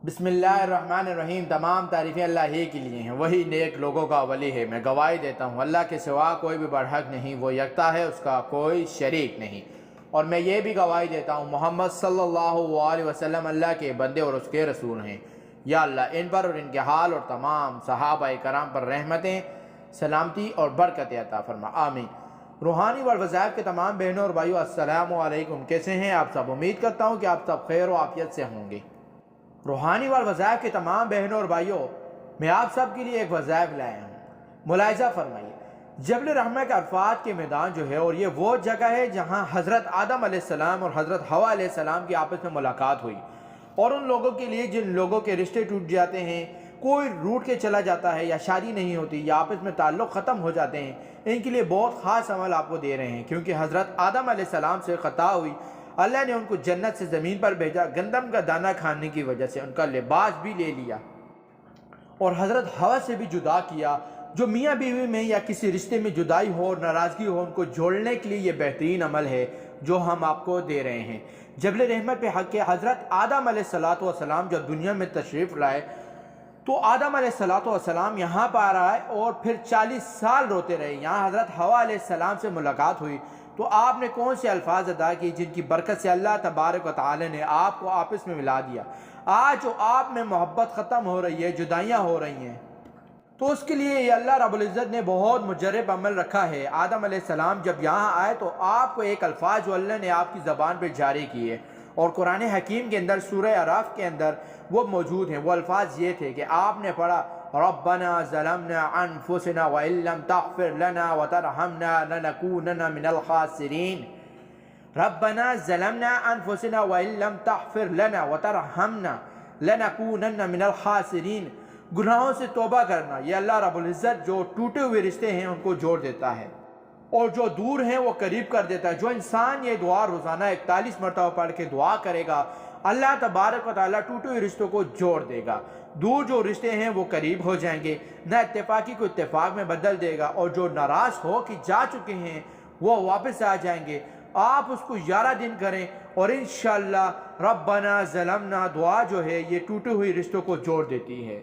بسم اللہ الرحمن الرحیم۔ تمام تعریفیں اللہ ہی کے لیے ہیں، وہی نیک لوگوں کا ولی ہے۔ میں گواہی دیتا ہوں اللہ کے سوا کوئی بھی برحق نہیں، وہ یکتا ہے، اس کا کوئی شریک نہیں۔ اور میں یہ بھی گواہی دیتا ہوں محمد صلی اللہ علیہ وسلم اللہ کے بندے اور اس کے رسول ہیں۔ یا اللہ ان پر اور ان کے حال اور تمام صحابہ کرام پر رحمتیں، سلامتی اور برکت عطا فرما، آمین۔ روحانی وظائف کے تمام بہنوں اور بھائیوں، السلام علیکم۔ کیسے ہیں آپ سب؟ امید کرتا ہوں کہ آپ سب خیر و عافیت سے ہوں گے۔ روحانی وظائف کے تمام بہنوں اور بھائیوں، میں آپ سب کے لیے ایک وظائف لایا ہوں، ملاحظہ فرمائیے۔ جبل رحمہ کے عرفات کے میدان جو ہے، اور یہ وہ جگہ ہے جہاں حضرت آدم علیہ السلام اور حضرت حوا علیہ السلام کی آپس میں ملاقات ہوئی، اور ان لوگوں کے لیے جن لوگوں کے رشتے ٹوٹ جاتے ہیں، کوئی روٹ کے چلا جاتا ہے، یا شادی نہیں ہوتی، یا آپس میں تعلق ختم ہو جاتے ہیں، ان کے لیے بہت خاص عمل آپ کو دے رہے ہیں، کیونکہ حضرت آدم علیہ السلام سے خطا ہوئی، اللہ نے ان کو جنت سے زمین پر بھیجا، گندم کا دانہ کھانے کی وجہ سے ان کا لباس بھی لے لیا، اور حضرت حوا سے بھی جدا کیا۔ جو میاں بیوی میں یا کسی رشتے میں جدائی ہو اور ناراضگی ہو، ان کو جوڑنے کے لیے یہ بہترین عمل ہے جو ہم آپ کو دے رہے ہیں۔ جبل رحمت پہ حق کے حضرت آدم علیہ السلام جب دنیا میں تشریف لائے تو آدم علیہ السلام یہاں پر آئے اور پھر 40 سال روتے رہے۔ یہاں حضرت حوا علیہ السلام سے ملاقات ہوئی تو آپ نے کون سے الفاظ ادا کی جن کی برکت سے اللہ تبارک و تعالی نے آپ کو آپس میں ملا دیا۔ آج جو آپ میں محبت ختم ہو رہی ہے، جدائیاں ہو رہی ہیں، تو اس کے لیے یہ اللہ رب العزت نے بہت مجرب عمل رکھا ہے۔ آدم علیہ السلام جب یہاں آئے تو آپ کو ایک الفاظ جو اللہ نے آپ کی زبان پہ جاری کیے، اور قرآن حکیم کے اندر سورہ اعراف کے اندر وہ موجود ہیں۔ وہ الفاظ یہ تھے کہ آپ نے پڑھا ربنا ظلمنا انفسنا وان لم تغفر لنا وترحمنا لنکونن من الخاسرین۔ ربنا ظلمنا انفسنا وان لم تغفر لنا وترحمنا لنکونن من الخاسرین۔ گناہوں سے توبہ کرنا، یہ اللہ رب العزت جو ٹوٹے ہوئے رشتے ہیں ان کو جوڑ دیتا ہے، اور جو دور ہیں وہ قریب کر دیتا ہے۔ جو انسان یہ دعا روزانہ 41 مرتبہ پڑھ کے دعا کرے گا، اللہ تبارک و تعالیٰ ٹوٹے ہوئے رشتوں کو جوڑ دے گا۔ دور جو رشتے ہیں وہ قریب ہو جائیں گے، نہ اتفاقی کو اتفاق میں بدل دے گا، اور جو ناراض ہو کہ جا چکے ہیں وہ واپس آ جائیں گے۔ آپ اس کو 11 دن کریں، اور انشاءاللہ ربنا ظلمنا دعا جو ہے یہ ٹوٹے ہوئے رشتوں کو جوڑ دیتی ہے۔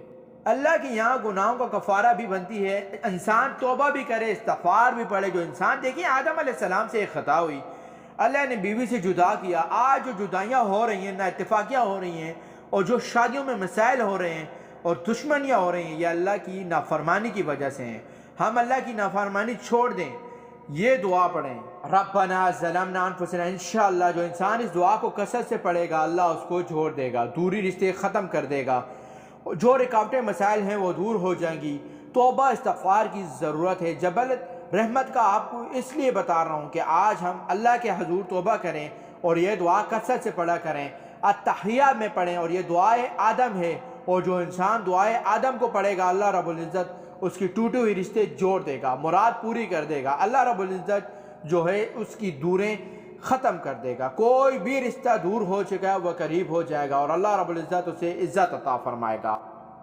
اللہ کے یہاں گناہوں کا کفارہ بھی بنتی ہے، انسان توبہ بھی کرے، استغفار بھی پڑھے۔ جو انسان، دیکھیں آدم علیہ السلام سے ایک خطا ہوئی، اللہ نے بیوی سے جدا کیا۔ آج جو جدائیاں ہو رہی ہیں، نا اتفاقیاں ہو رہی ہیں، اور جو شادیوں میں مسائل ہو رہے ہیں اور دشمنیاں ہو رہی ہیں، یہ اللہ کی نافرمانی کی وجہ سے ہیں۔ ہم اللہ کی نافرمانی چھوڑ دیں، یہ دعا پڑھیں ربنا ظلمنا انفسنا۔ انشاءاللہ جو انسان اس دعا کو کثرت سے پڑھے گا، اللہ اس کو جوڑ دے گا، دوری رشتے ختم کر دے گا، جو رکاوٹیں مسائل ہیں وہ دور ہو جائیں گی۔ توبہ استغفار کی ضرورت ہے۔ جبل رحمت کا آپ کو اس لیے بتا رہا ہوں کہ آج ہم اللہ کے حضور توبہ کریں اور یہ دعا کثرت سے پڑھا کریں، التحیہ میں پڑھیں، اور یہ دعائے آدم ہے، اور جو انسان دعائے آدم کو پڑھے گا، اللہ رب العزت اس کی ٹوٹے ہوئی رشتے جوڑ دے گا، مراد پوری کر دے گا۔ اللہ رب العزت جو ہے اس کی دوریں ختم کر دے گا۔ کوئی بھی رشتہ دور ہو چکا ہے وہ قریب ہو جائے گا، اور اللہ رب العزت اسے عزت عطا فرمائے گا۔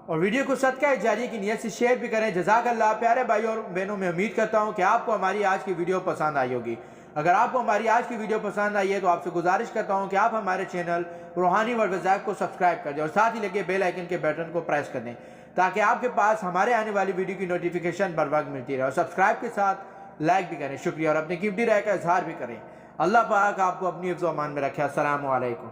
اور ویڈیو کو صدقہ جاریہ کی نیت سے شیئر بھی کریں۔ جزاک اللہ۔ پیارے بھائیوں اور بہنوں، میں امید کرتا ہوں کہ آپ کو ہماری آج کی ویڈیو پسند آئی ہوگی۔ اگر آپ کو ہماری آج کی ویڈیو پسند آئی ہے تو آپ سے گزارش کرتا ہوں کہ آپ ہمارے چینل روحانی وظائف کو سبسکرائب کر دیں، اور ساتھ ہی لگے بیل آئیکن کے بٹن کو پریس کر دیں، تاکہ آپ کے پاس ہمارے آنے والی ویڈیو کی نوٹیفیکیشن بر وقت ملتی رہے، اور سبسکرائب کے ساتھ لائک بھی کریں۔ شکریہ، اور اپنی قیمتی رائے کا اظہار بھی کریں۔ اللہ پاک آپ کو اپنی حفظ و امان میں رکھے۔ السلام علیکم۔